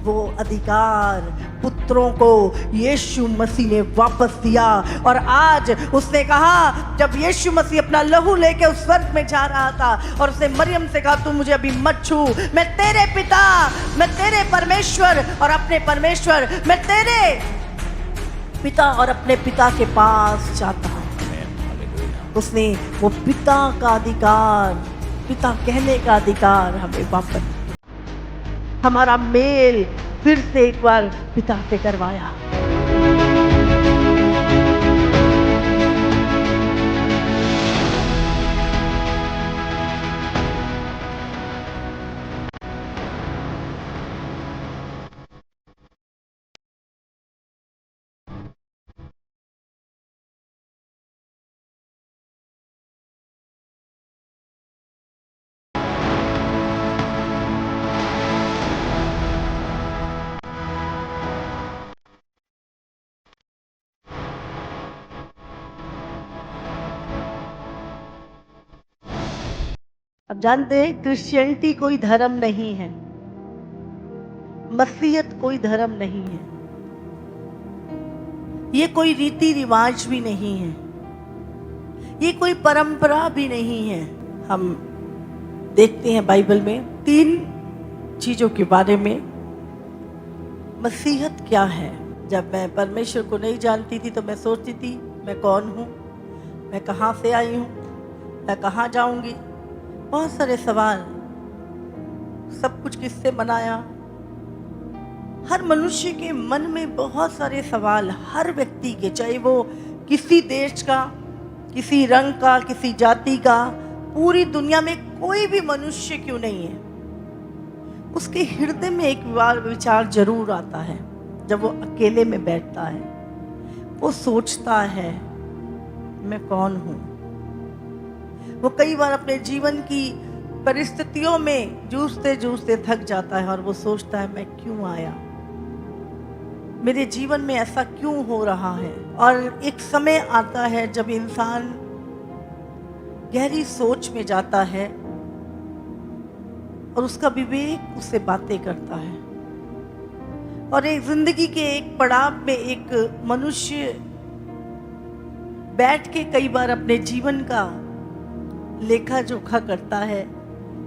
वो अधिकार पुत्रों को यीशु मसीह ने वापस दिया। और आज उसने कहा, जब यीशु मसीह अपना लहू लेके उस स्वर्ग में जा रहा था और उसने मरियम से कहा, तू मुझे अभी मत छू, मैं तेरे पिता, मैं तेरे परमेश्वर और अपने परमेश्वर, मैं तेरे पिता और अपने पिता के पास जाता हूँ। उसने वो पिता का अधिकार, पिता कहने का अधिकार हमें वापस, हमारा मेल फिर से एक बार पिता से करवाया। अब जानते हैं, क्रिश्चियनिटी कोई धर्म नहीं है, मसीहत कोई धर्म नहीं है, ये कोई रीति रिवाज भी नहीं है, ये कोई परंपरा भी नहीं है। हम देखते हैं बाइबल में 3 चीजों के बारे में। मसीहत क्या है? जब मैं परमेश्वर को नहीं जानती थी तो मैं सोचती थी, मैं कौन हूँ, मैं कहाँ से आई हूँ, मैं कहाँ जाऊंगी, बहुत सारे सवाल। सब कुछ किससे बनाया? हर मनुष्य के मन में बहुत सारे सवाल, हर व्यक्ति के, चाहे वो किसी देश का, किसी रंग का, किसी जाति का, पूरी दुनिया में कोई भी मनुष्य क्यों नहीं है, उसके हृदय में एक विचार जरूर आता है। जब वो अकेले में बैठता है, वो सोचता है, मैं कौन हूँ। वो कई बार अपने जीवन की परिस्थितियों में जूझते जूझते थक जाता है और वो सोचता है, मैं क्यों आया, मेरे जीवन में ऐसा क्यों हो रहा है। और एक समय आता है जब इंसान गहरी सोच में जाता है और उसका विवेक उससे बातें करता है। और एक जिंदगी के एक पड़ाव में एक मनुष्य बैठ के कई बार अपने जीवन का लेखा जोखा करता है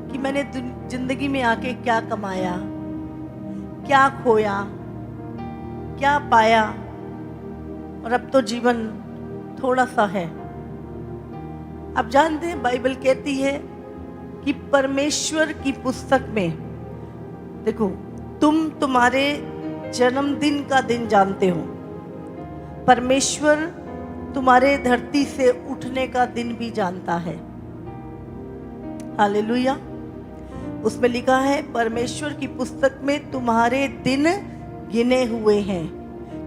कि मैंने जिंदगी में आके क्या कमाया, क्या खोया, क्या पाया, और अब तो जीवन थोड़ा सा है। आप जानते हैं, बाइबल कहती है कि परमेश्वर की पुस्तक में, देखो, तुम तुम्हारे जन्मदिन का दिन जानते हो, परमेश्वर तुम्हारे धरती से उठने का दिन भी जानता है। हालेलुया। उसमें लिखा है, परमेश्वर की पुस्तक में तुम्हारे दिन गिने हुए हैं,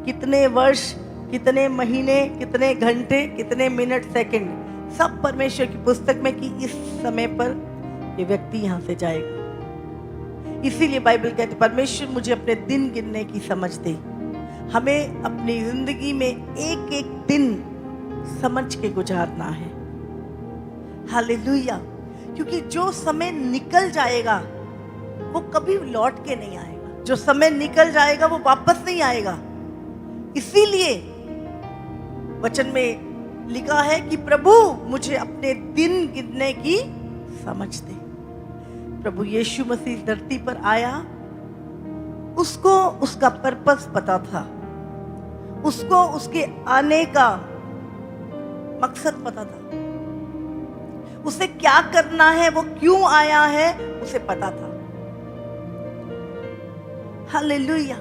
कितने वर्ष, कितने महीने, कितने घंटे, कितने मिनट, सेकंड, सब परमेश्वर की पुस्तक में कि इस समय पर ये व्यक्ति यहां से जाएगा। इसीलिए बाइबल कहती, परमेश्वर मुझे अपने दिन गिनने की समझ दे। हमें अपनी जिंदगी में एक एक दिन समझ के गुजारना है। हालेलुया। क्योंकि जो समय निकल जाएगा वो कभी लौट के नहीं आएगा, जो समय निकल जाएगा वो वापस नहीं आएगा। इसीलिए वचन में लिखा है कि प्रभु मुझे अपने दिन गिनने की समझ दे। प्रभु यीशु मसीह धरती पर आया, उसको उसका पर्पस पता था, उसको उसके आने का मकसद पता था, उसे क्या करना है, वो क्यों आया है, उसे पता था। हालेलुया।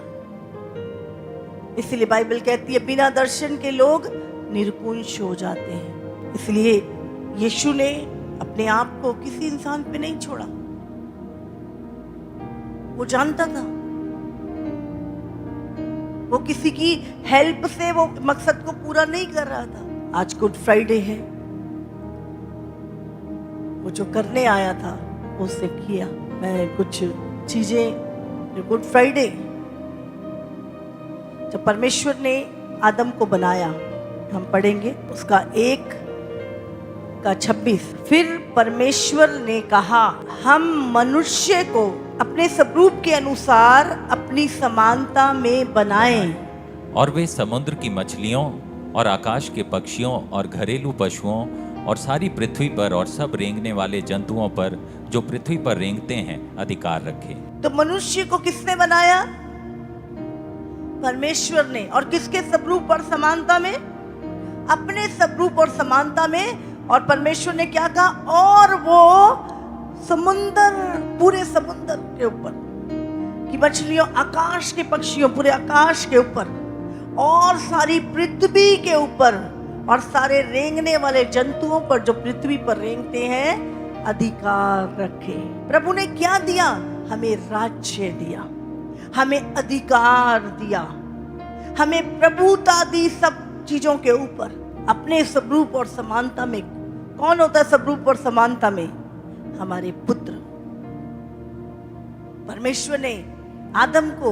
इसलिए बाइबल कहती है, बिना दर्शन के लोग निरकुंश हो जाते हैं। इसलिए यीशु ने अपने आप को किसी इंसान पे नहीं छोड़ा। वो जानता था, वो किसी की हेल्प से वो मकसद को पूरा नहीं कर रहा था। आज गुड फ्राइडे है, वो जो करने आया था वो उससे किया। मैं कुछ चीजें, गुड फ्राइडे जब परमेश्वर ने आदम को बनाया, हम पढ़ेंगे उसका 1:26। फिर परमेश्वर ने कहा, हम मनुष्य को अपने स्वरूप के अनुसार अपने अपनी समानता में बनाए। और वे समुद्र की मछलियों और आकाश के पक्षियों और घरेलू पशुओं और सारी पृथ्वी पर और सब रेंगने वाले जंतुओं पर जो पृथ्वी पर रेंगते हैं अधिकार रखे। तो मनुष्य को किसने बनाया? परमेश्वर ने। और किसके स्वरूप और समानता में? अपने स्वरूप और समानता में। और परमेश्वर ने क्या कहा? और वो समुंदर, पूरे समुंदर के ऊपर की मछलियों, आकाश के पक्षियों, पूरे आकाश के ऊपर और सारी पृथ्वी के ऊपर और सारे रेंगने वाले जंतुओं पर जो पृथ्वी पर रेंगते हैं अधिकार रखे। प्रभु ने क्या दिया? हमें राज्य दिया, हमें अधिकार दिया, हमें प्रभुता दी सब चीजों के ऊपर, अपने स्वरूप और समानता में। कौन होता है स्वरूप और समानता में? हमारे पुत्र। परमेश्वर ने आदम को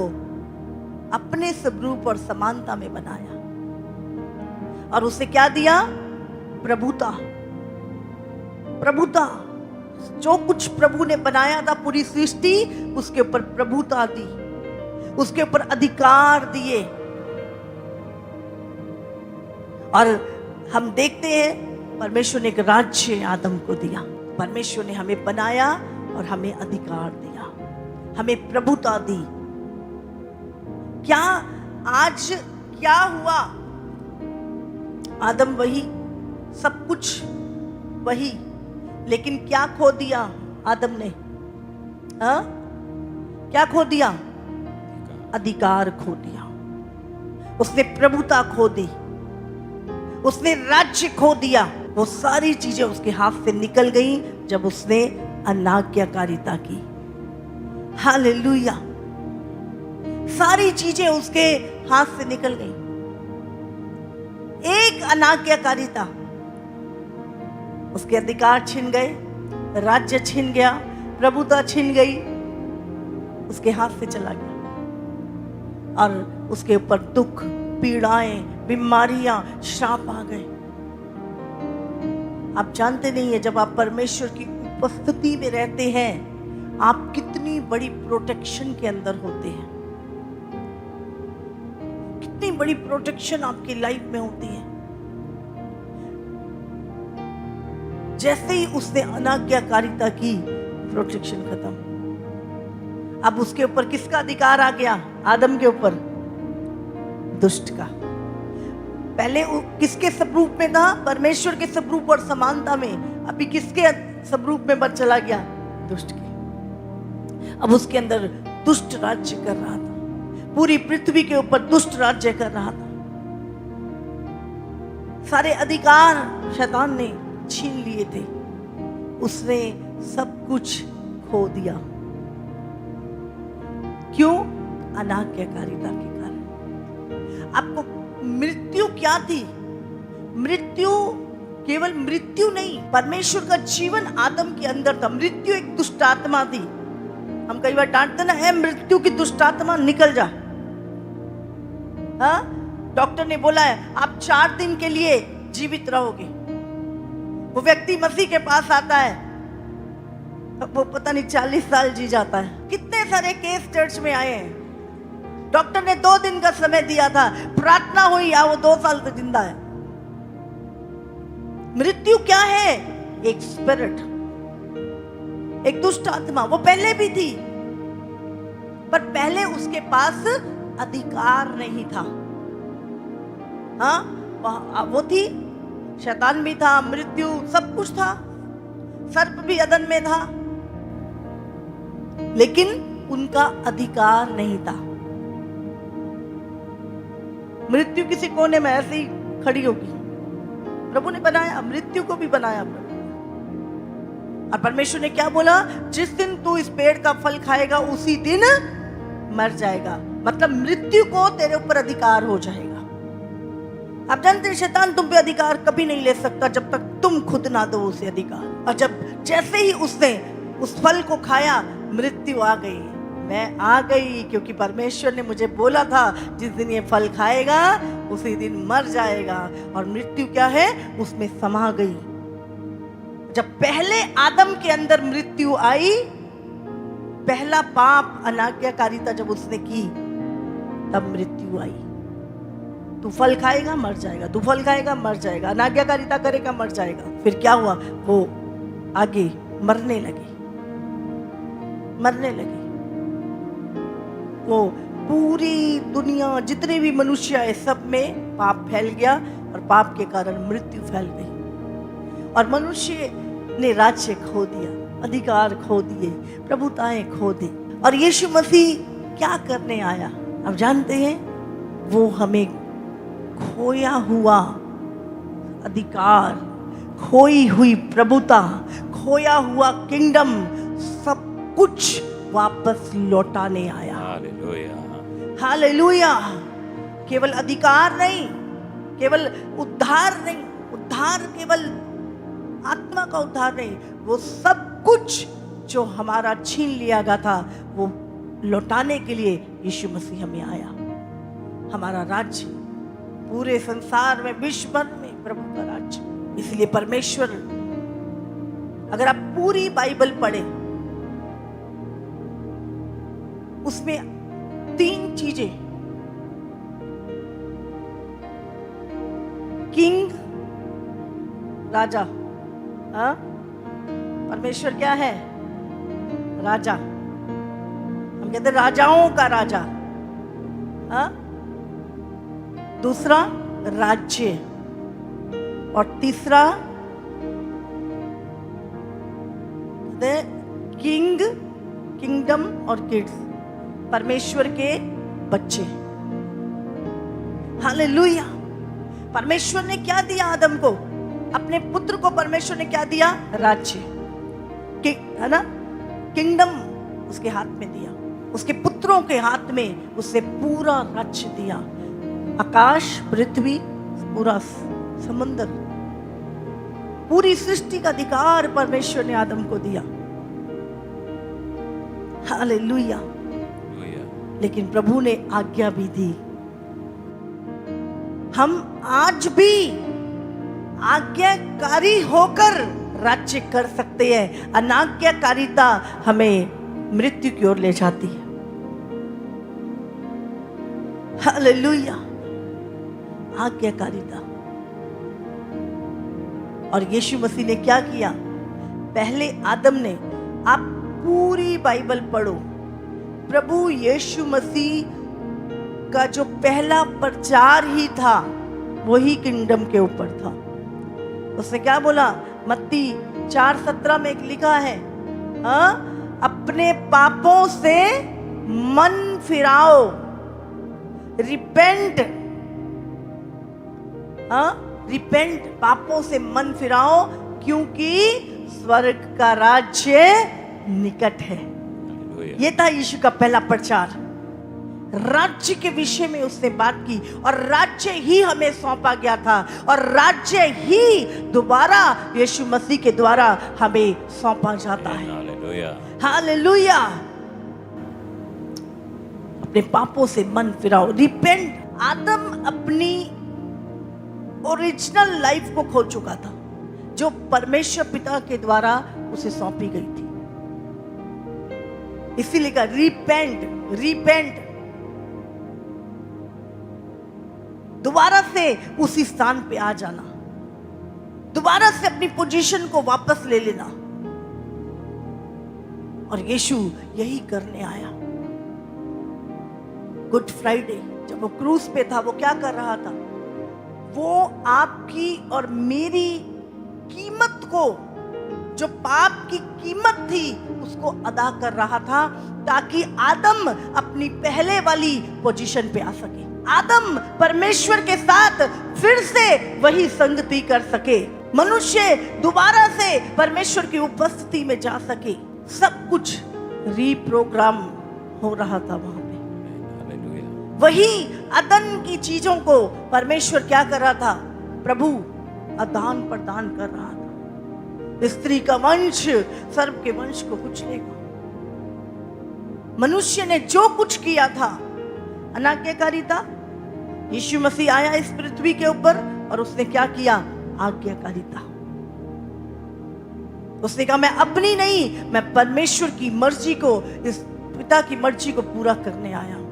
अपने स्वरूप और समानता में बनाया और उसे क्या दिया? प्रभुता। प्रभुता, जो कुछ प्रभु ने बनाया था, पूरी सृष्टि, उसके ऊपर प्रभुता दी, उसके ऊपर अधिकार दिए। और हम देखते हैं परमेश्वर ने एक राज्य आदम को दिया। परमेश्वर ने हमें बनाया और हमें अधिकार दिया, हमें प्रभुता दी। क्या आज क्या हुआ? आदम वही, सब कुछ वही, लेकिन क्या खो दिया आदम ने? क्या खो दिया? अधिकार खो दिया। उसने प्रभुता खो दी, उसने राज्य खो दिया। वो सारी चीजें उसके हाथ से निकल गई जब उसने अनाज्ञाकारिता की। हालेलुया। सारी चीजें उसके हाथ से निकल गई। एक अनाज्ञाकारिता, उसके अधिकार छिन गए, राज्य छिन गया, प्रभुता छिन गई, उसके हाथ से चला गया और उसके ऊपर दुख, पीड़ाएं, बीमारियां, श्राप आ गए। आप जानते नहीं है, जब आप परमेश्वर की उपस्थिति में रहते हैं, आप कितनी बड़ी प्रोटेक्शन के अंदर होते हैं, कितनी बड़ी प्रोटेक्शन आपकी लाइफ में होती है। जैसे ही उसने अनाज्ञाकारिता की, प्रोटेक्शन खत्म। अब उसके ऊपर किसका अधिकार आ गया? आदम के ऊपर दुष्ट का। पहले किसके स्वरूप में था? परमेश्वर के स्वरूप और समानता में। अभी किसके स्वरूप में बच चला गया? दुष्ट के। अब उसके अंदर दुष्ट राज्य कर रहा था, पूरी पृथ्वी के ऊपर दुष्ट राज्य कर रहा था। सारे अधिकार शैतान ने छीन लिए थे, उसने सब कुछ खो दिया। क्यों? अनाज्ञाकारिता के कारण। आपको मृत्यु क्या थी? मृत्यु केवल मृत्यु नहीं, परमेश्वर का जीवन आदम के अंदर था। मृत्यु एक दुष्ट आत्मा थी। हम कई बार डांटते ना, है मृत्यु की दुष्ट आत्मा, निकल जा। हाँ, डॉक्टर ने बोला है आप 4 दिन के लिए जीवित रहोगे। वो व्यक्ति मसीह के पास आता है, वो पता नहीं 40 साल जी जाता है। कितने सारे केस चर्च में आए हैं। डॉक्टर ने 2 दिन का समय दिया था, प्रार्थना हुई, वो 2 साल तक जिंदा है। मृत्यु क्या है? एक स्पिरिट, एक दुष्ट आत्मा। वो पहले भी थी, पर पहले उसके पास अधिकार नहीं था। हाँ, वो थी, शैतान भी था, मृत्यु सब कुछ था, सर्प भी अदन में था, लेकिन उनका अधिकार नहीं था। मृत्यु किसी कोने में ऐसे ही खड़ी होगी। प्रभु ने बनाया, मृत्यु को भी बनाया प्रभु। और परमेश्वर ने क्या बोला? जिस दिन तू इस पेड़ का फल खाएगा उसी दिन मर जाएगा। मतलब मृत्यु को तेरे ऊपर अधिकार हो जाएगा। आप जानते हैं शैतान तुम पे अधिकार कभी नहीं ले सकता जब तक तुम खुद ना दो उसे अधिकार। और जब जैसे ही उसने उस फल को खाया, मृत्यु आ गई। मैं आ गई क्योंकि परमेश्वर ने मुझे बोला था जिस दिन ये फल खाएगा उसी दिन मर जाएगा। और मृत्यु क्या है? उसमें समा गई। जब पहले आदम के अंदर मृत्यु आई, पहला पाप अनाज्ञाकारिता जब उसने की तब मृत्यु आई। तू फल खाएगा मर जाएगा, तू फल खाएगा मर जाएगा, अनाज्ञाकारिता करेगा मर जाएगा। फिर क्या हुआ, वो आगे मरने लगे। वो पूरी दुनिया, जितने भी मनुष्य है सब में पाप फैल गया और पाप के कारण मृत्यु फैल गई और मनुष्य ने राज्य खो दिया, अधिकार खो दिए, प्रभुताएं खो दी। और यीशु मसीह क्या करने आया अब जानते हैं? वो हमें खोया हुआ अधिकार, खोई हुई प्रभुता, खोया हुआ किंगडम, सब कुछ वापस लौटाने आया। Hallelujah, hallelujah. केवल अधिकार नहीं, केवल उद्धार नहीं, उद्धार केवल आत्मा का उद्धार नहीं, वो सब कुछ जो हमारा छीन लिया गया था वो लौटाने के लिए यीशु मसीह हमें आया। हमारा राज्य पूरे संसार में, विश्व भर में प्रभु का राज्य। इसलिए परमेश्वर, अगर आप पूरी बाइबल पढ़े उसमें 3 चीजें, किंग राजा, हाँ? परमेश्वर क्या है? राजा। हम कहते हैं राजाओं का राजा, हाँ? दूसरा राज्य और तीसरा किंग, किंगडम और किड्स, परमेश्वर के बच्चे। हालेलुया। परमेश्वर ने क्या दिया आदम को? अपने पुत्र को परमेश्वर ने क्या दिया? राज्य, है ना? किंगडम उसके हाथ में दिया, उसके पुत्रों के हाथ में उससे पूरा राज्य दिया। आकाश, पृथ्वी, पूरा समुद्र, पूरी सृष्टि का अधिकार परमेश्वर ने आदम को दिया। हालेलुया। लेकिन प्रभु ने आज्ञा भी दी। हम आज भी आज्ञाकारी होकर राज्य कर सकते हैं। अनाज्ञाकारिता हमें मृत्यु की ओर ले जाती है। हालेलुया। आज्ञाकारिता। और यीशु मसीह ने क्या किया? पहले आदम ने, आप पूरी बाइबल पढ़ो, प्रभु यीशु मसीह का जो पहला प्रचार ही था वही किंगडम के ऊपर था। उसने क्या बोला? मत्ती 4:17 में एक लिखा है, हाँ? अपने पापों से मन फिराओ, रिपेंट, हाँ? रिपेंट, पापों से मन फिराओ क्योंकि स्वर्ग का राज्य निकट है। ये था यीशु का पहला प्रचार। राज्य के विषय में उसने बात की और राज्य ही हमें सौंपा गया था और राज्य ही दोबारा यीशु मसीह के द्वारा हमें सौंपा जाता है। हालेलुया। हालेलुया। अपने पापों से मन फिराओ, रिपेंट। आदम अपनी ओरिजिनल लाइफ को खो चुका था जो परमेश्वर पिता के द्वारा उसे सौंपी गई थी। इसीलिए कहा रिपेंट, रिपेंट, दोबारा से उसी स्थान पे आ जाना, दोबारा से अपनी पोजीशन को वापस ले लेना। और यीशु यही करने आया। गुड फ्राइडे जब वो क्रूस पे था, वो क्या कर रहा था? वो आपकी और मेरी कीमत को, जो पाप की कीमत थी, उसको अदा कर रहा था ताकि आदम अपनी पहले वाली पोजीशन पे आ सके। आदम परमेश्वर के साथ फिर से वही संगति कर सके, मनुष्य दोबारा से परमेश्वर की उपस्थिति में जा सके। सब कुछ रीप्रोग्राम हो रहा था वहां पे। वही अदन की चीजों को परमेश्वर क्या कर रहा था? प्रभु आदान प्रदान कर रहा था। स्त्री का वंश सर्प के वंश को कुचलेगा। मनुष्य ने जो कुछ किया था अनाज्ञाकारिता, यीशु मसीह आया इस पृथ्वी के ऊपर और उसने क्या किया? आज्ञाकारिता। उसने कहा मैं अपनी नहीं, मैं परमेश्वर की मर्जी को, इस पिता की मर्जी को पूरा करने आया हूं।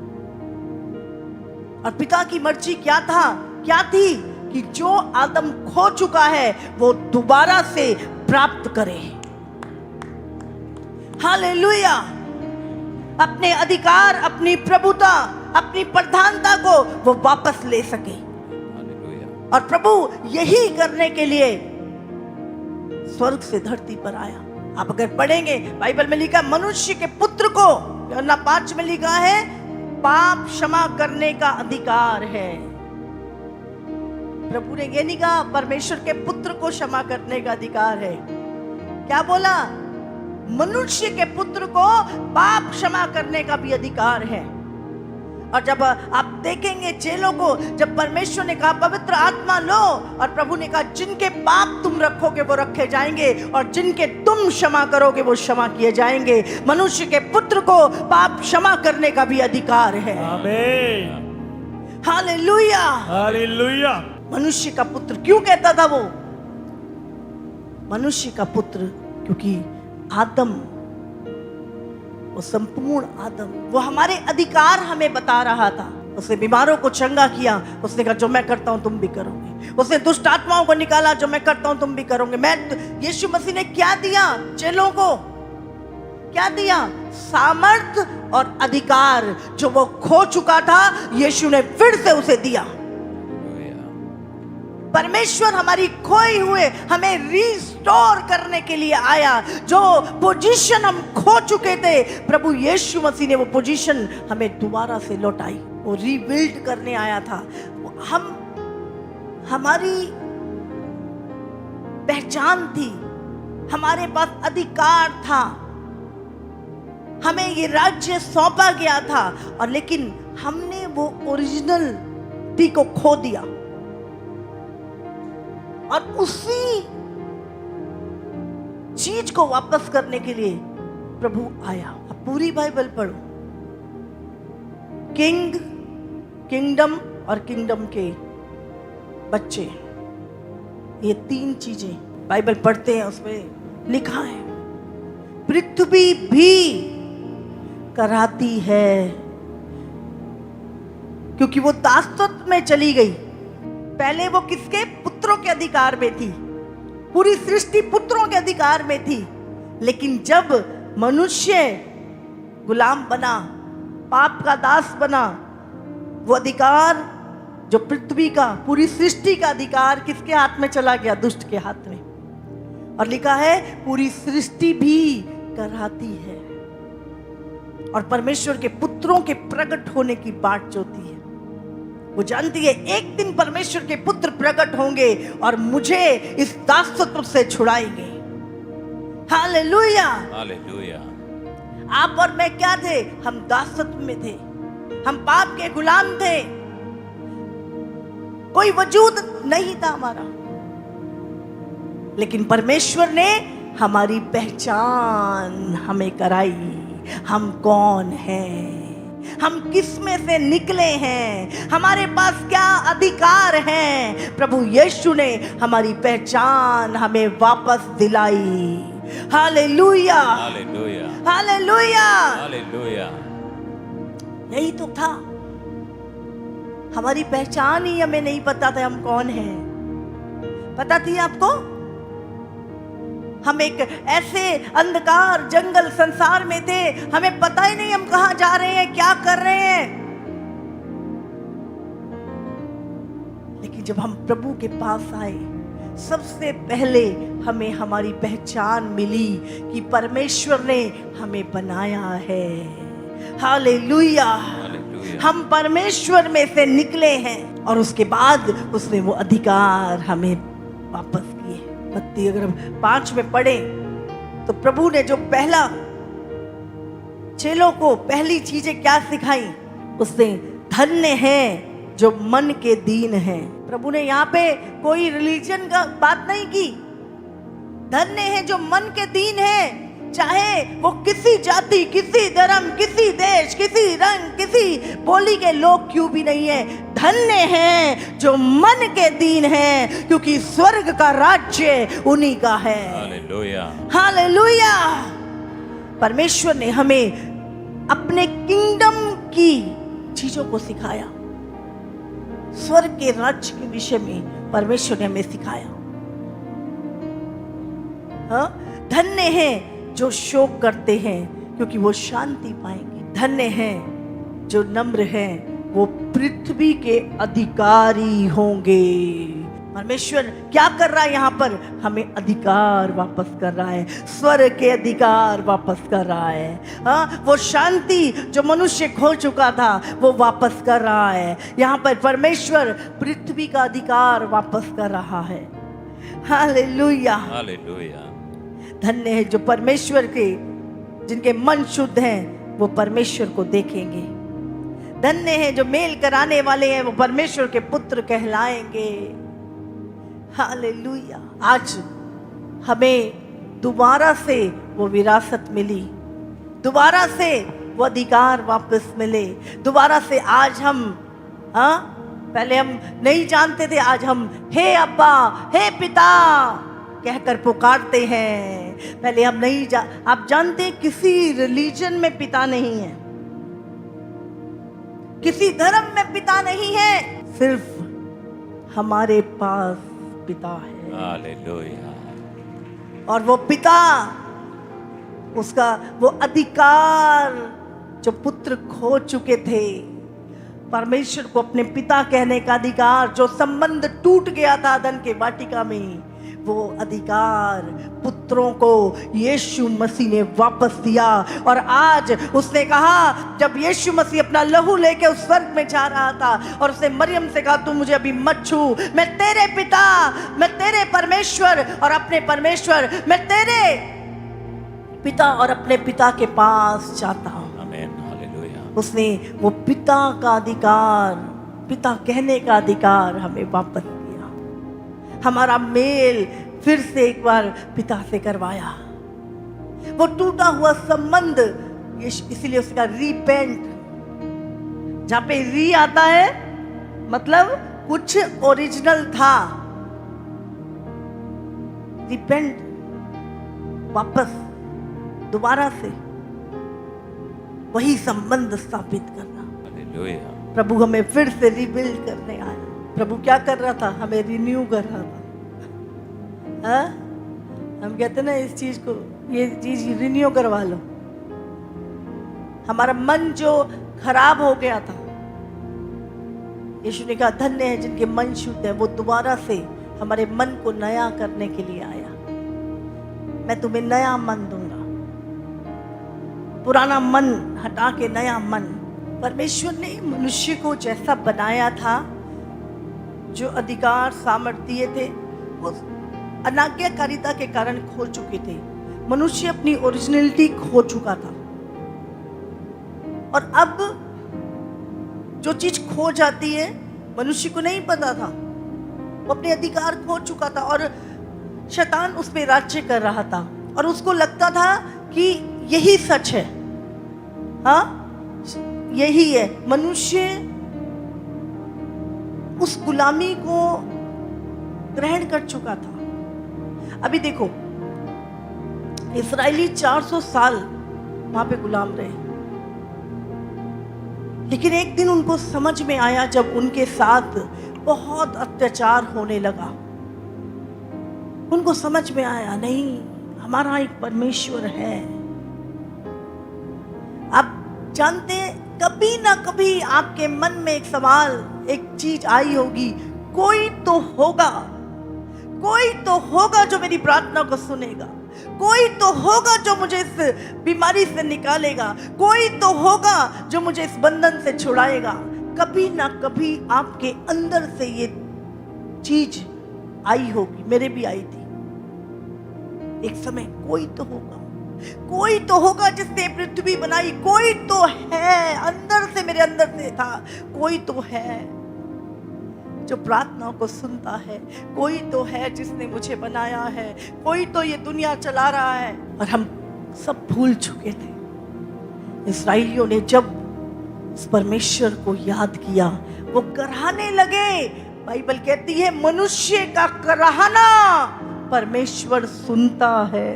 और पिता की मर्जी क्या थी कि जो आदम खो चुका है वो दोबारा से प्राप्त करे। हालेलुया। अपने अधिकार, अपनी प्रभुता, अपनी प्रधानता को वो वापस ले सके। और प्रभु यही करने के लिए स्वर्ग से धरती पर आया। आप अगर पढ़ेंगे बाइबल में लिखा, मनुष्य के पुत्र को, यूहन्ना 5 में लिखा है, पाप क्षमा करने का अधिकार है। प्रभु ने ये नहीं कहा परमेश्वर के पुत्र को क्षमा करने का अधिकार है। क्या बोला? मनुष्य के पुत्र को पाप क्षमा करने का भी अधिकार है। और जब आप देखेंगे चेलों को, जब परमेश्वर ने कहा पवित्र आत्मा लो, और प्रभु ने कहा जिनके पाप तुम रखोगे वो रखे जाएंगे, और जिनके तुम क्षमा करोगे वो क्षमा किए जाएंगे। मनुष्य के पुत्र को पाप क्षमा करने का भी अधिकार है। आमीन। हालेलुया। हालेलुया। मनुष्य का पुत्र क्यों कहता था वो? मनुष्य का पुत्र क्योंकि आदम, वो संपूर्ण आदम, वो हमारे अधिकार हमें बता रहा था। उसने बीमारों को चंगा किया, उसने कहा जो मैं करता हूं तुम भी करोगे। उसने दुष्ट आत्माओं को निकाला, जो मैं करता हूं तुम भी करोगे। यीशु मसीह ने क्या दिया चेलों को? क्या दिया? सामर्थ और अधिकार। जो वो खो चुका था, यीशु ने फिर से उसे दिया। परमेश्वर हमारी खोई हुए हमें रिस्टोर करने के लिए आया। जो पोजीशन हम खो चुके थे, प्रभु यीशु मसीह ने वो पोजीशन हमें दोबारा से लौटाई। वो रीबिल्ड करने आया था। हमारी पहचान थी, हमारे पास अधिकार था, हमें ये राज्य सौंपा गया था, और लेकिन हमने वो ओरिजिनलिटी को खो दिया। और उसी चीज को वापस करने के लिए प्रभु आया। अब पूरी बाइबल पढ़ो। किंगडम और किंगडम के बच्चे, ये 3 चीजें बाइबल पढ़ते हैं, उसमें लिखा है पृथ्वी भी कराती है, क्योंकि वो दासत्व में चली गई। पहले वो किसके? पुत्रों के अधिकार में थी। पूरी सृष्टि पुत्रों के अधिकार में थी। लेकिन जब मनुष्य गुलाम बना, पाप का दास बना, वो अधिकार जो पृथ्वी का, पूरी सृष्टि का अधिकार किसके हाथ में चला गया? दुष्ट के हाथ में। और लिखा है पूरी सृष्टि भी कराती है। और परमेश्वर के पुत्रों के प्रकट होने की बाट जोती है। वो जानती है एक दिन परमेश्वर के पुत्र प्रकट होंगे और मुझे इस दासत्व से छुड़ाएंगे। हालेलुया। हालेलुया। आप और मैं क्या थे? हम दासत्व में थे, हम पाप के गुलाम थे, कोई वजूद नहीं था हमारा। लेकिन परमेश्वर ने हमारी पहचान हमें कराई। हम कौन हैं, हम किस में से निकले हैं, हमारे पास क्या अधिकार हैं। प्रभु यीशु ने हमारी पहचान हमें वापस दिलाई। हालेलुया। हालेलुया। हालेलुया। हालेलुया। यही तो था। हमारी पहचान ही हमें नहीं पता था, हम कौन हैं। पता थी आपको? हम एक ऐसे अंधकार जंगल संसार में थे, हमें पता ही नहीं हम कहां जा रहे हैं, क्या कर रहे हैं। लेकिन जब हम प्रभु के पास आए, सबसे पहले हमें हमारी पहचान मिली कि परमेश्वर ने हमें बनाया है। हालेलुया। हम परमेश्वर में से निकले हैं, और उसके बाद उसने वो अधिकार हमें वापस किए। मत्ती अगर 5 में पढ़े तो प्रभु ने जो पहला चेलों को पहली चीजें क्या सिखाई? उसने धन्य हैं जो मन के दीन हैं। प्रभु ने यहाँ पे कोई रिलीजन का बात नहीं की। धन्य हैं जो मन के दीन हैं, चाहे वो किसी जाति, किसी धर्म, किसी देश, किसी रंग, किसी बोली के लोग क्यों भी नहीं है। धन्य हैं जो मन के दीन हैं, क्योंकि स्वर्ग का राज्य उन्हीं का है। हालेलुया। हालेलुया। परमेश्वर ने हमें अपने किंगडम की चीजों को सिखाया। स्वर्ग के राज्य के विषय में परमेश्वर ने हमें सिखाया। हाँ? धन्य हैं जो शोक करते हैं, क्योंकि वो शांति पाएंगे। धन्य हैं जो नम्र हैं, वो पृथ्वी के अधिकारी होंगे। परमेश्वर क्या कर रहा है यहाँ पर? हमें अधिकार वापस कर रहा है, स्वर्ग के अधिकार वापस कर रहा है। हाँ, वो शांति जो मनुष्य खो चुका था वो वापस कर रहा है। यहाँ पर परमेश्वर पृथ्वी का अधिकार वापस कर रहा है। हालेलुया। हालेलुया। धन्य है जो परमेश्वर के, जिनके मन शुद्ध हैं, वो परमेश्वर को देखेंगे। धन्य है जो मेल कराने वाले हैं, वो परमेश्वर के पुत्र कहलाएंगे। हालेलुया। आज हमें दोबारा से वो विरासत मिली, दोबारा से वो अधिकार वापस मिले, दोबारा से आज हम, पहले हम नहीं जानते थे, आज हम हे अब्बा, हे पिता कहकर पुकारते हैं। पहले हम नहीं आप जानते हैं किसी रिलीजन में पिता नहीं है, किसी धर्म में पिता नहीं है, सिर्फ हमारे पास पिता है। हालेलुया। और वो पिता, उसका वो अधिकार जो पुत्र खो चुके थे, परमेश्वर को अपने पिता कहने का अधिकार, जो संबंध टूट गया था अदन के वाटिका में, वो अधिकार पुत्रों को यीशु मसीह ने वापस दिया। और आज उसने कहा, जब यीशु मसीह अपना लहू लेके उस स्वर्ग में जा रहा था और उसने मरियम से कहा, तू मुझे अभी मत छू, मैं तेरे पिता, मैं तेरे परमेश्वर और अपने परमेश्वर, मैं तेरे पिता और अपने पिता के पास जाता हूं। आमीन। हालेलुया। उसने वो पिता का अधिकार, पिता कहने का अधिकार हमें वापस दिया। हमारा मेल फिर से एक बार पिता से करवाया। वो टूटा हुआ संबंध, इसीलिए उसका रिपेंट, जहां पे री आता है मतलब कुछ ओरिजिनल था, रिपेंट, वापस दोबारा से वही संबंध स्थापित करना। हालेलुया। प्रभु प्रभु हमें फिर से रिबिल्ड करने आया। प्रभु क्या कर रहा था? हमें रिन्यू कर रहा था। हम कहते ना इस चीज को, ये चीज रिन्यू करवा लो। हमारा मन जो खराब हो गया था, यीशु ने कहा धन्य है जिनके मन शुद्ध है, वो दोबारा से हमारे मन को नया करने के लिए आया। मैं तुम्हें नया मन दूंगा, पुराना मन हटा के नया मन। परमेश्वर ने मनुष्य को जैसा बनाया था, जो अधिकार सामर्थ्य थे, वो अनाज्ञाकारिता के कारण खो चुके थे। मनुष्य अपनी ओरिजिनलिटी खो चुका था। और अब जो चीज खो जाती है, मनुष्य को नहीं पता था, वो अपने अधिकार खो चुका था और शैतान उस पे राज्य कर रहा था और उसको लगता था कि यही सच है। हाँ, यही है। मनुष्य उस गुलामी को ग्रहण कर चुका था। अभी देखो, इस्राएली 400 साल वहां पे गुलाम रहे, लेकिन एक दिन उनको समझ में आया, जब उनके साथ बहुत अत्याचार होने लगा, उनको समझ में आया, नहीं, हमारा एक परमेश्वर है। आप जानते हैं, कभी ना कभी आपके मन में एक सवाल, एक चीज आई होगी, कोई तो होगा, कोई तो होगा जो मेरी प्रार्थना को सुनेगा, कोई तो होगा जो मुझे इस बीमारी से निकालेगा, कोई तो होगा जो मुझे इस बंधन से छुड़ाएगा। कभी ना कभी आपके अंदर से ये चीज आई होगी, मेरे भी आई थी एक समय। कोई तो होगा, कोई तो होगा जिसने पृथ्वी बनाई, कोई तो है, अंदर से, मेरे अंदर से था, कोई तो है जो प्रार्थनाओं को सुनता है, कोई तो है जिसने मुझे बनाया है, कोई तो ये दुनिया चला रहा है। और हम सब भूल चुके थे। इस्राएलियों ने जब उस परमेश्वर को याद किया, वो कराहने लगे। बाइबल कहती है मनुष्य का कराहना परमेश्वर सुनता है।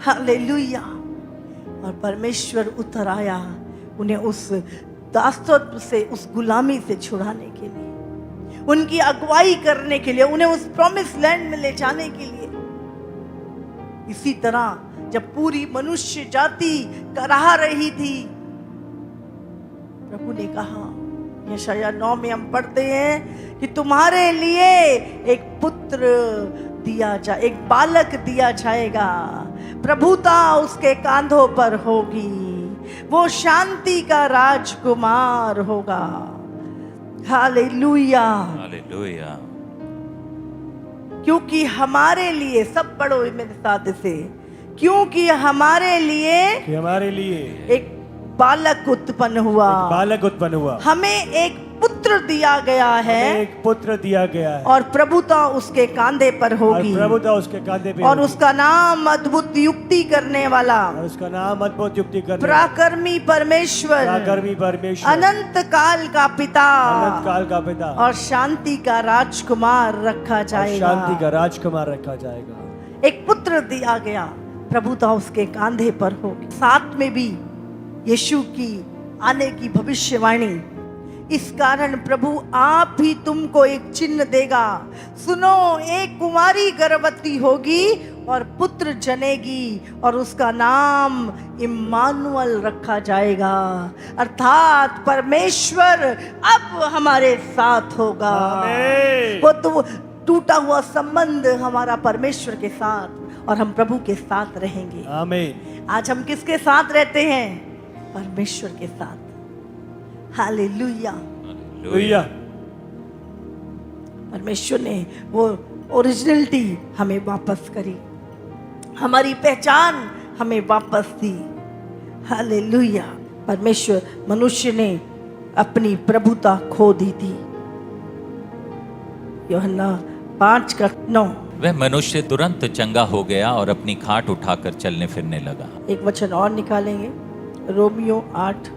हालेलुया। और परमेश्वर उतर आया उन्हें उस दासत्व से, उस गुलामी से छुड़ाने के लिए, उनकी अगुवाई करने के लिए, उन्हें उस प्रॉमिस लैंड में ले जाने के लिए। इसी तरह जब पूरी मनुष्य जाति कराह रही थी, प्रभु ने कहा, यशायाह 9 में हम पढ़ते हैं कि तुम्हारे लिए एक पुत्र दिया जा, एक बालक दिया जाएगा, प्रभुता उसके कांधों पर होगी, वो शांति का राजकुमार होगा। हालेलुया। हालेलुया। क्योंकि हमारे लिए, सब पढ़ो मेरे साथ से, क्योंकि हमारे लिए कि हमारे लिए एक बालक उत्पन्न हुआ, बालक उत्पन्न हुआ, हमें एक पुत्र दिया गया है, हमें एक पुत्र दिया गया है, और प्रभुता उसके कांधे पर और होगी, प्रभुता उसके कांधे पे और होगी। उसका नाम अद्भुत युक्ति करने वाला, और उसका नाम अद्भुत युक्ति करने वाला, पराक्रमी परमेश्वर, पराक्रमी परमेश्वर, अनंत काल का पिता, अनंत काल का पिता, और शांति का राजकुमार रखा और जाएगा। शांति का राजकुमार रखा जाएगा। एक पुत्र दिया गया, प्रभुता उसके कांधे पर होगी। साथ में भी यीशु की आने की भविष्यवाणी, इस कारण प्रभु आप ही तुमको एक चिन्ह देगा, सुनो एक कुमारी गर्भवती होगी और पुत्र जनेगी, और उसका नाम इम्मानुएल रखा जाएगा, अर्थात परमेश्वर अब हमारे साथ होगा। आमीन। वो तो टूटा हुआ संबंध हमारा परमेश्वर के साथ, और हम प्रभु के साथ रहेंगे। आमीन। आज हम किसके साथ रहते हैं? परमेश्वर के साथ। हालेलुया। हालेलुया। परमेश्वर ने वो ओरिजिनलिटी हमें वापस करी, हमारी पहचान हमें वापस दी। हालेलुया। परमेश्वर, मनुष्य ने अपनी प्रभुता खो दी थी। यूहन्ना 5:9। वह मनुष्य तुरंत चंगा हो गया और अपनी खाट उठाकर चलने फिरने लगा। एक वचन और निकालेंगे, रोमियो 8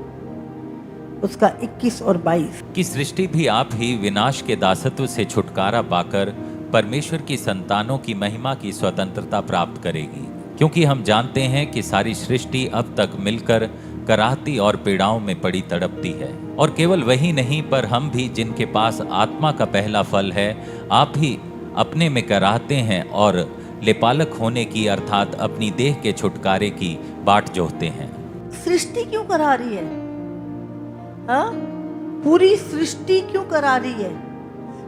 उसका 21 और 22। कि सृष्टि भी आप ही विनाश के दासत्व से छुटकारा पाकर परमेश्वर की संतानों की महिमा की स्वतंत्रता प्राप्त करेगी, क्योंकि हम जानते हैं कि सारी सृष्टि अब तक मिलकर कराहती और पीड़ाओं में पड़ी तड़पती है। और केवल वही नहीं, पर हम भी जिनके पास आत्मा का पहला फल है, आप ही अपने में कराहते हैं और लेपालक होने की, अर्थात अपनी देह के छुटकारे की बाट जोहते हैं। सृष्टि क्यों करा रही है? हाँ? पूरी सृष्टि क्यों करा रही है?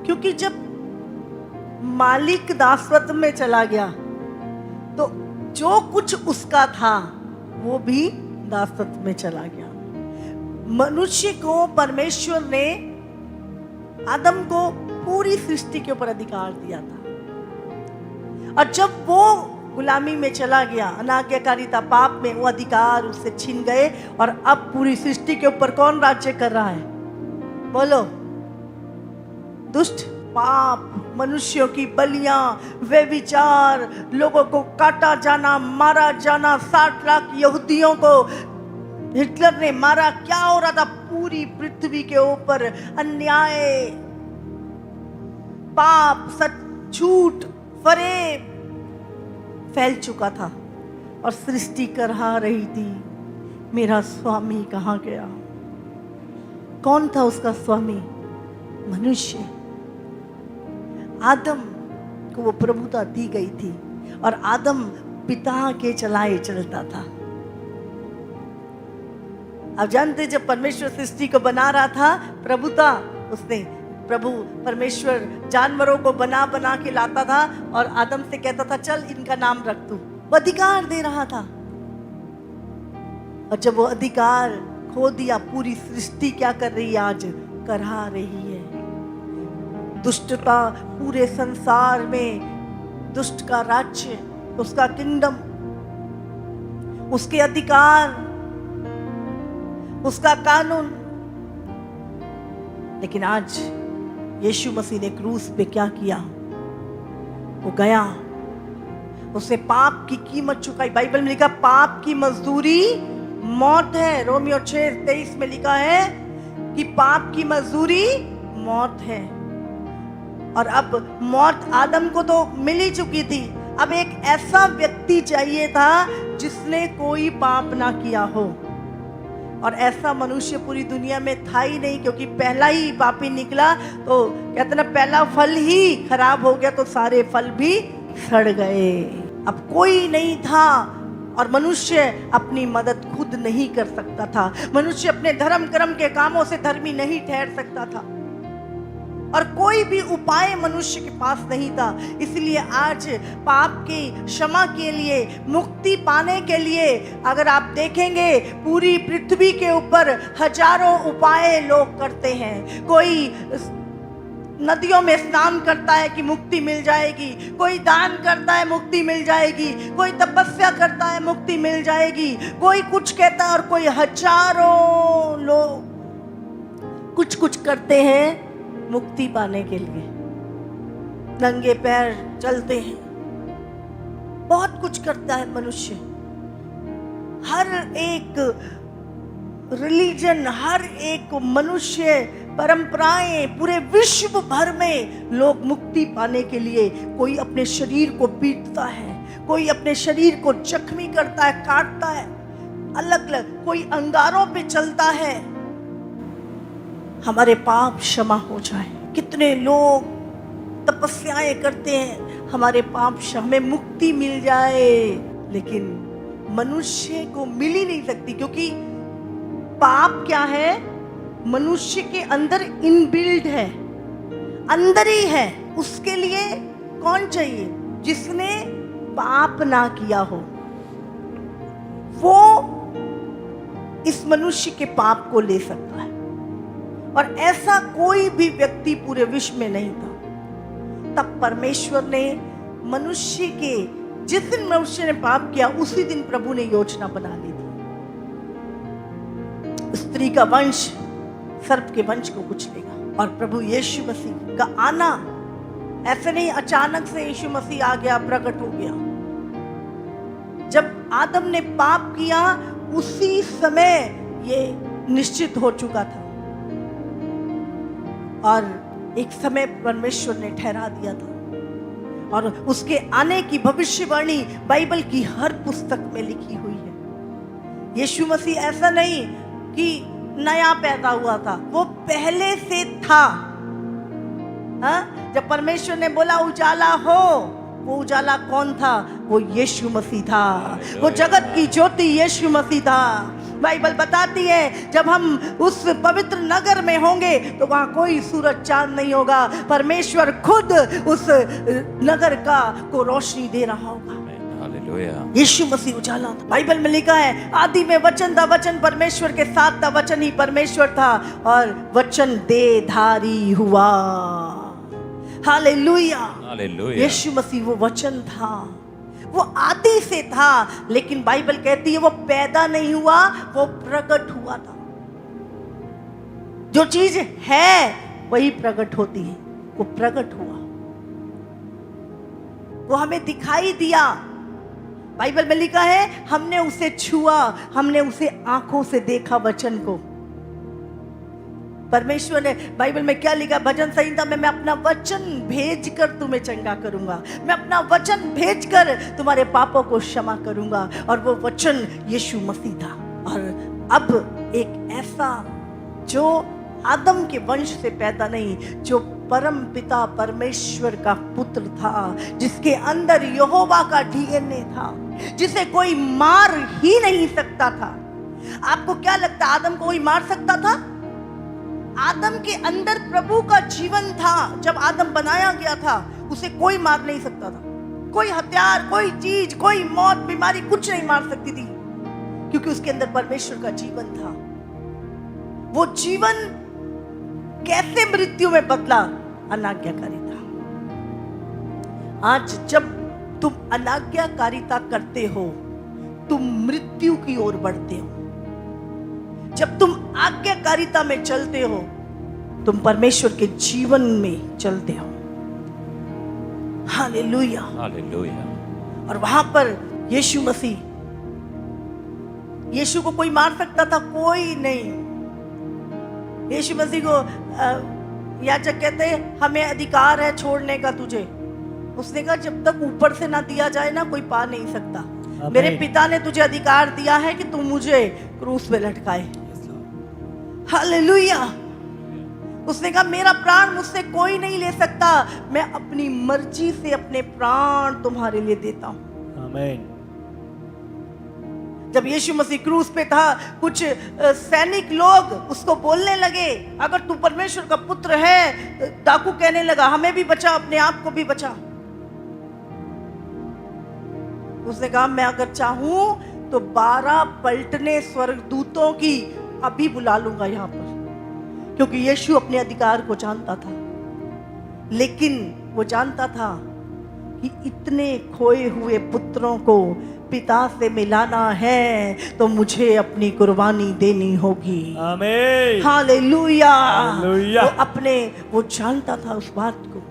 क्योंकि जब मालिक दासत्व में चला गया तो जो कुछ उसका था वो भी दासत्व में चला गया। मनुष्य को परमेश्वर ने, आदम को पूरी सृष्टि के ऊपर अधिकार दिया था, और जब वो गुलामी में चला गया, अनाज्ञाकारिता पाप में, वो अधिकार उससे छीन गए, और अब पूरी सृष्टि के ऊपर कौन राज्य कर रहा है? बोलो। दुष्ट, पाप, मनुष्यों की बलियां, वे विचार, लोगों को काटा जाना, मारा जाना, 60 लाख यहूदियों को हिटलर ने मारा। क्या हो रहा था? पूरी पृथ्वी के ऊपर अन्याय, पाप, सच, झूठ, फरेब फैल चुका था, और सृष्टि करहा रही थी, मेरा स्वामी कहाँ गया? कौन था उसका स्वामी? मनुष्य। आदम को वो प्रभुता दी गई थी, और आदम पिता के चलाए चलता था। आप जानते, जब परमेश्वर सृष्टि को बना रहा था, प्रभुता उसने, प्रभु परमेश्वर जानवरों को बना बना के लाता था, और आदम से कहता था चल इनका नाम रख तू। वो अधिकार दे रहा था, और जब वो अधिकार खो दिया, पूरी सृष्टि क्या कर रही है? आज करहा रही है। दुष्टता पूरे संसार में, दुष्ट का राज्य, उसका किंगडम, उसके अधिकार, उसका कानून। लेकिन आज यीशु मसीह ने क्रूस पे क्या किया? वो गया, उसने पाप की कीमत चुकाई। बाइबल में लिखा पाप की मजदूरी मौत है। रोमियो 6:23 में लिखा है कि पाप की मजदूरी मौत है। और अब मौत आदम को तो मिल ही चुकी थी, अब एक ऐसा व्यक्ति चाहिए था जिसने कोई पाप ना किया हो। और ऐसा मनुष्य पूरी दुनिया में था ही नहीं, क्योंकि पहला ही पापी निकला तो कहते ना, पहला फल ही खराब हो गया तो सारे फल भी सड़ गए। अब कोई नहीं था और मनुष्य अपनी मदद खुद नहीं कर सकता था। मनुष्य अपने धर्म कर्म के कामों से धर्मी नहीं ठहर सकता था और कोई भी उपाय मनुष्य के पास नहीं था। इसलिए आज पाप की क्षमा के लिए, मुक्ति पाने के लिए, अगर आप देखेंगे पूरी पृथ्वी के ऊपर हजारों उपाय लोग करते हैं। कोई नदियों में स्नान करता है कि मुक्ति मिल जाएगी, कोई दान करता है मुक्ति मिल जाएगी, कोई तपस्या करता है मुक्ति मिल जाएगी, कोई कुछ कहता है और कोई हजारों लोग कुछ कुछ करते हैं मुक्ति पाने के लिए। नंगे पैर चलते हैं, बहुत कुछ करता है मनुष्य। हर एक रिलीजन, हर एक मनुष्य, परंपराएं, पूरे विश्व भर में लोग मुक्ति पाने के लिए, कोई अपने शरीर को पीटता है, कोई अपने शरीर को जख्मी करता है, काटता है, अलग अलग, कोई अंगारों पे चलता है, हमारे पाप क्षमा हो जाए। कितने लोग तपस्याएं करते हैं, हमारे पाप क्षमा, मुक्ति मिल जाए। लेकिन मनुष्य को मिल ही नहीं सकती, क्योंकि पाप क्या है, मनुष्य के अंदर इनबिल्ड है, अंदर ही है। उसके लिए कौन चाहिए? जिसने पाप ना किया हो, वो इस मनुष्य के पाप को ले सकता है। और ऐसा कोई भी व्यक्ति पूरे विश्व में नहीं था। तब परमेश्वर ने मनुष्य के, जिस दिन मनुष्य ने पाप किया उसी दिन प्रभु ने योजना बना ली थी। स्त्री का वंश सर्प के वंश को कुचलेगा। और प्रभु यीशु मसीह का आना ऐसे नहीं अचानक से यीशु मसीह आ गया, प्रकट हो गया। जब आदम ने पाप किया उसी समय ये निश्चित हो चुका था और एक समय परमेश्वर ने ठहरा दिया था। और उसके आने की भविष्यवाणी बाइबल की हर पुस्तक में लिखी हुई है। यीशु मसीह ऐसा नहीं कि नया पैदा हुआ था, वो पहले से था। जब परमेश्वर ने बोला उजाला हो, वो उजाला कौन था? वो यीशु मसीह था। वो जगत की ज्योति यीशु मसीह था। बाइबल बताती है जब हम उस पवित्र नगर में होंगे तो वहां कोई सूरज चांद नहीं होगा, परमेश्वर खुद उस नगर को रोशनी दे रहा होगा। यीशु मसीह उजाला था। बाइबल में लिखा है आदि में वचन था, वचन परमेश्वर के साथ था, वचन ही परमेश्वर था और वचन देहधारी हुआ। Hallelujah, hallelujah. यीशु मसीह वो वचन था, वो आदि से था। लेकिन बाइबल कहती है वो पैदा नहीं हुआ, वो प्रकट हुआ था। जो चीज है वही प्रकट होती है। वो प्रकट हुआ, वो हमें दिखाई दिया। बाइबल में लिखा है हमने उसे छुआ, हमने उसे आंखों से देखा वचन को। परमेश्वर ने, बाइबल में क्या लिखा? भजन संहिता में, मैं अपना वचन भेजकर तुम्हें चंगा करूंगा, मैं अपना वचन भेजकर तुम्हारे पापों को क्षमा करूंगा। और वो वचन यीशु मसीह था। और अब एक ऐसा जो आदम के वंश से पैदा नहीं, जो परम पिता परमेश्वर का पुत्र था, जिसके अंदर यहोवा का डीएनए था, जिसे कोई मार ही नहीं सकता था। आपको क्या लगता है आदम को कोई मार सकता था? आदम के अंदर प्रभु का जीवन था। जब आदम बनाया गया था उसे कोई मार नहीं सकता था। कोई हथियार, कोई चीज, कोई मौत, बीमारी कुछ नहीं मार सकती थी, क्योंकि उसके अंदर परमेश्वर का जीवन था। वो जीवन कैसे मृत्यु में बदला? अनाज्ञाकारिता। आज जब तुम अनाज्ञाकारिता करते हो तुम मृत्यु की ओर बढ़ते हो। जब तुम आज्ञाकारिता में चलते हो तुम परमेश्वर के जीवन में चलते हो। Hallelujah, hallelujah. और वहां पर यीशु मसीह यीशु को कोई मार सकता था? कोई नहीं। यीशु मसीह को याजक कहते हैं हमें अधिकार है छोड़ने का तुझे। उसने कहा जब तक ऊपर से ना दिया जाए ना कोई पा नहीं सकता। आमीन। मेरे पिता ने तुझे अधिकार दिया है कि तू मुझे क्रूस पे लटकाए। हालेलुया। उसने कहा मेरा प्राण मुझसे कोई नहीं ले सकता, मैं अपनी मर्जी से अपने प्राण तुम्हारे लिए देता हूं। आमीन। जब यीशु मसीह क्रूस पे था, कुछ सैनिक लोग उसको बोलने लगे अगर तू परमेश्वर का पुत्र है, डाकू कहने लगा हमें भी बचा, अपने आप को भी बचा। उसने कहा मैं अगर चाहूं तो 12 पलटने स्वर्गदूतों की अभी बुला लूंगा यहां पर, क्योंकि यीशु अपने अधिकार को जानता था। लेकिन वो जानता था कि इतने खोए हुए पुत्रों को पिता से मिलाना है तो मुझे अपनी कुर्बानी देनी होगी। आमीन। हालेलुया। हालेलुया। वो जानता था उस बात को।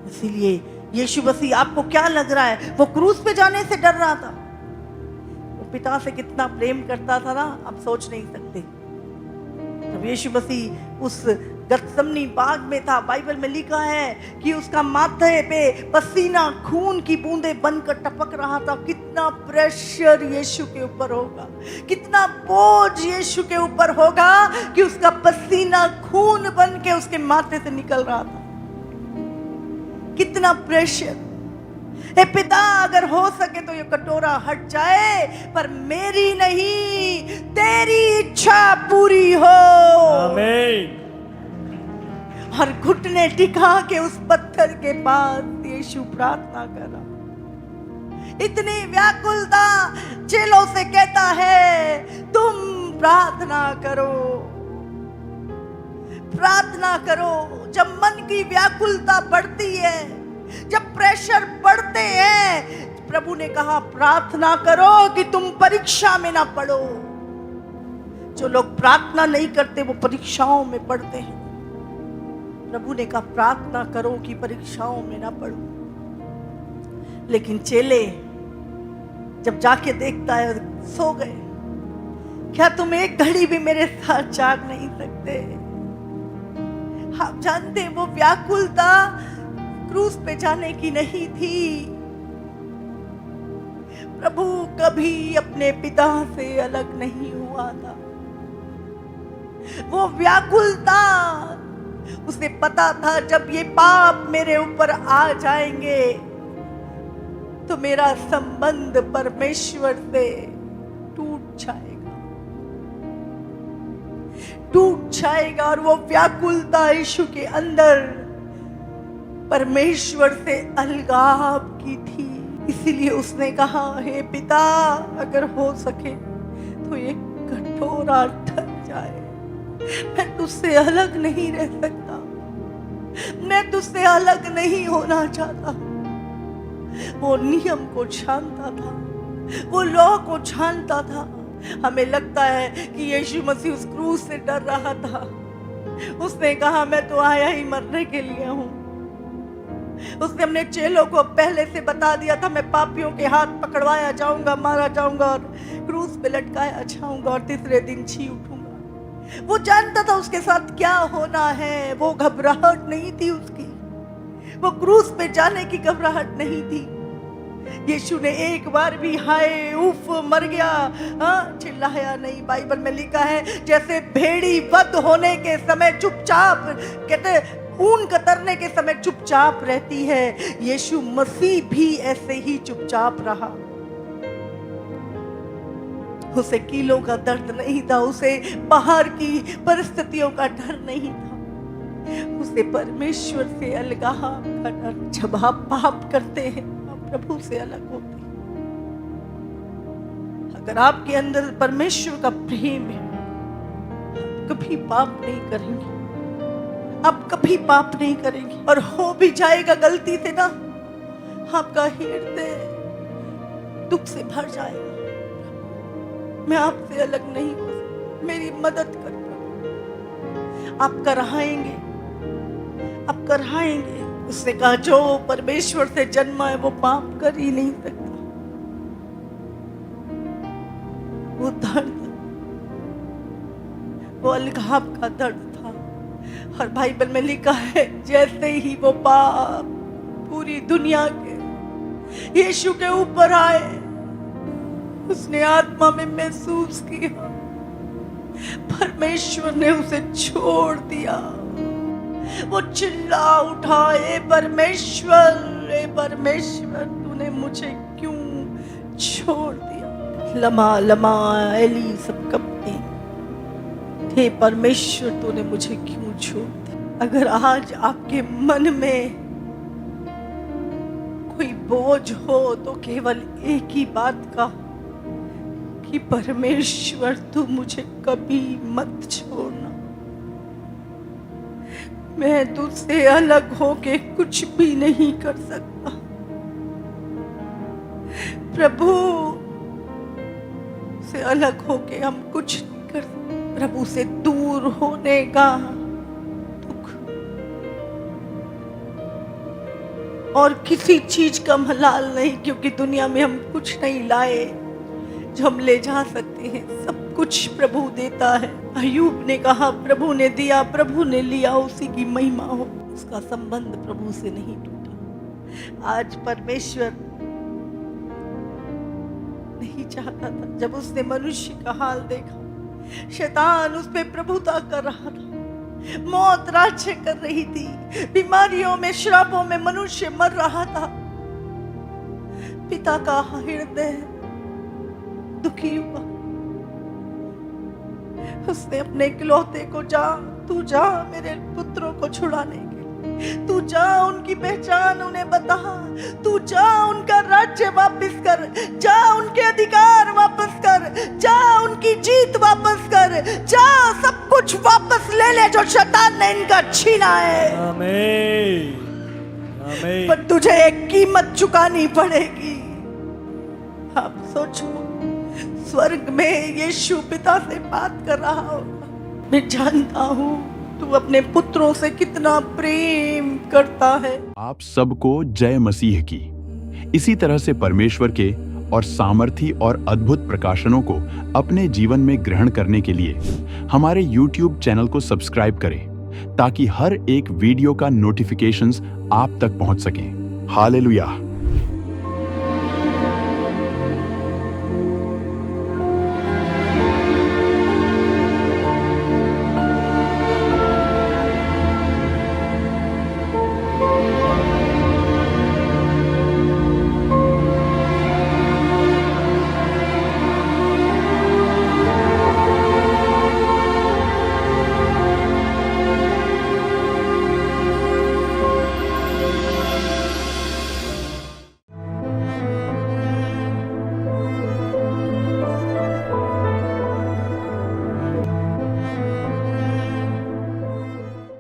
इसीलिए यीशु मसीह, आपको क्या लग रहा है वो क्रूस पे जाने से डर रहा था? वो पिता से कितना प्रेम करता था ना, आप सोच नहीं सकते। जब यीशु मसीह उस गत्समनी बाग में था, बाइबल में लिखा है कि उसका माथे पे पसीना खून की बूंदें बनकर टपक रहा था। कितना प्रेशर यीशु के ऊपर होगा, कितना बोझ यीशु के ऊपर होगा कि उसका पसीना खून बन के उसके माथे से निकल रहा था। कितना प्रेशर। ए पिता, अगर हो सके तो ये कटोरा हट जाए, पर मेरी नहीं तेरी इच्छा पूरी हो। आमीन। और घुटने टिका के उस पत्थर के पास यीशु प्रार्थना करा। इतनी व्याकुलता, चेलों से कहता है तुम प्रार्थना करो, प्रार्थना करो। जब मन की व्याकुलता बढ़ती है, जब प्रेशर बढ़ते हैं, प्रभु ने कहा प्रार्थना करो कि तुम परीक्षा में ना पड़ो। जो लोग प्रार्थना नहीं करते वो परीक्षाओं में पड़ते हैं। प्रभु ने कहा प्रार्थना करो कि परीक्षाओं में ना पड़ो। लेकिन चेले जब जाके देखता है सो गए। क्या तुम एक घड़ी भी मेरे साथ जाग नहीं सकते? आप जानते हैं वो व्याकुलता क्रूस पे जाने की नहीं थी। प्रभु कभी अपने पिता से अलग नहीं हुआ था। वो व्याकुलता, उसे पता था जब ये पाप मेरे ऊपर आ जाएंगे तो मेरा संबंध परमेश्वर से टूट जाएगा, टूट जाएगा। और वो व्याकुलता यीशु के अंदर परमेश्वर से अलगाव की थी। इसीलिए उसने कहा हे पिता, अगर हो सके तो ये कटोरा ढक जाए, मैं तुझसे अलग नहीं रह सकता, मैं तुझसे अलग नहीं होना चाहता। वो नियम को जानता था, वो लॉ को जानता था। हमें लगता है कि यीशु मसीह उस क्रूस से डर रहा था। उसने कहा मैं तो आया ही मरने के लिए हूं। उसने अपने चेलों को पहले से बता दिया था मैं पापियों के हाथ पकड़वाया जाऊंगा, मारा जाऊंगा और क्रूस पे लटकाया जाऊंगा और तीसरे दिन जी उठूंगा। वो जानता था उसके साथ क्या होना है। वो घबराहट नहीं थी उसकी, वो क्रूस पे जाने की घबराहट नहीं थी। यीशु ने एक बार भी हाय उफ मर गया चिल्लाया नहीं। बाइबल में लिखा है जैसे भेड़ी वध होने के समय चुपचाप, कहते ऊन कतरने के समय चुपचाप रहती है, यीशु मसीह भी ऐसे ही चुपचाप रहा। उसे कीलों का दर्द नहीं था, उसे बाहर की परिस्थितियों का डर नहीं था, उसे परमेश्वर से अलगाव का डर। जब आप पाप करते हैं आप प्रभु से अलग होते हैं। अगर आपके अंदर परमेश्वर का प्रेम है आप कभी पाप नहीं करेंगे, आप कभी पाप नहीं करेंगे। और हो भी जाएगा गलती से ना, आपका हृदय दुख से भर जाएगा। मैं आपसे अलग नहीं हो सकता, मेरी मदद करो। आप कराएंगे, आप कराएंगे। उसने कहा जो परमेश्वर से जन्मा है वो पाप कर ही नहीं सकता। वो दर्द, वो अलगाव का दर्द था। और बाइबल में लिखा है जैसे ही वो पाप पूरी दुनिया के यीशु के ऊपर आए, उसने आत्मा में महसूस किया परमेश्वर ने उसे छोड़ दिया। वो चिल्ला उठा, ए परमेश्वर तूने मुझे क्यों छोड़ दिया। लमा लमा एली सब कपती, हे परमेश्वर तूने मुझे क्यों छोड़ दिया। अगर आज आपके मन में कोई बोझ हो तो केवल एक ही बात का कि परमेश्वर तू मुझे कभी मत छोड़ना, मैं तुझसे अलग होके कुछ भी नहीं कर सकता। प्रभु से अलग होके हम कुछ नहीं कर सकते। प्रभु से दूर होने का दुख और किसी चीज का मलाल नहीं, क्योंकि दुनिया में हम कुछ नहीं लाए जो हम ले जा सकते हैं। सब कुछ प्रभु देता है। अय्यूब ने कहा प्रभु ने दिया, प्रभु ने लिया, उसी की महिमा हो। उसका संबंध प्रभु से नहीं टूटा। आज परमेश्वर नहीं चाहता था, जब उसने मनुष्य का हाल देखा, शैतान उस पे प्रभुता कर रहा था, मौत राज्य कर रही थी, बीमारियों में श्रापों में मनुष्य मर रहा था। पिता का हृदय दुखी हुआ। उसने अपने इकलौते को तू जा मेरे पुत्रों को छुड़ाने के लिए, तू जा उनकी पहचान उन्हें बता, तू जा उनका राज्य वापस कर, जा उनके अधिकार वापस कर, जा उनकी जीत वापस कर, जा सब कुछ वापस ले ले जो शैतान ने इनका छीना है। आमीन, आमीन। पर तुझे एक कीमत चुकानी पड़ेगी। आप सोचो, स्वर्ग में यीशु पिता से बात कर रहा होगा, मैं जानता हूँ तू अपने पुत्रों से कितना प्रेम करता है। आप सबको जय मसीह की। इसी तरह से परमेश्वर के और सामर्थी और अद्भुत प्रकाशनों को अपने जीवन में ग्रहण करने के लिए हमारे YouTube चैनल को सब्सक्राइब करें, ताकि हर एक वीडियो का नोटिफिकेशंस आप तक पहुंच सकें। हालेलुया।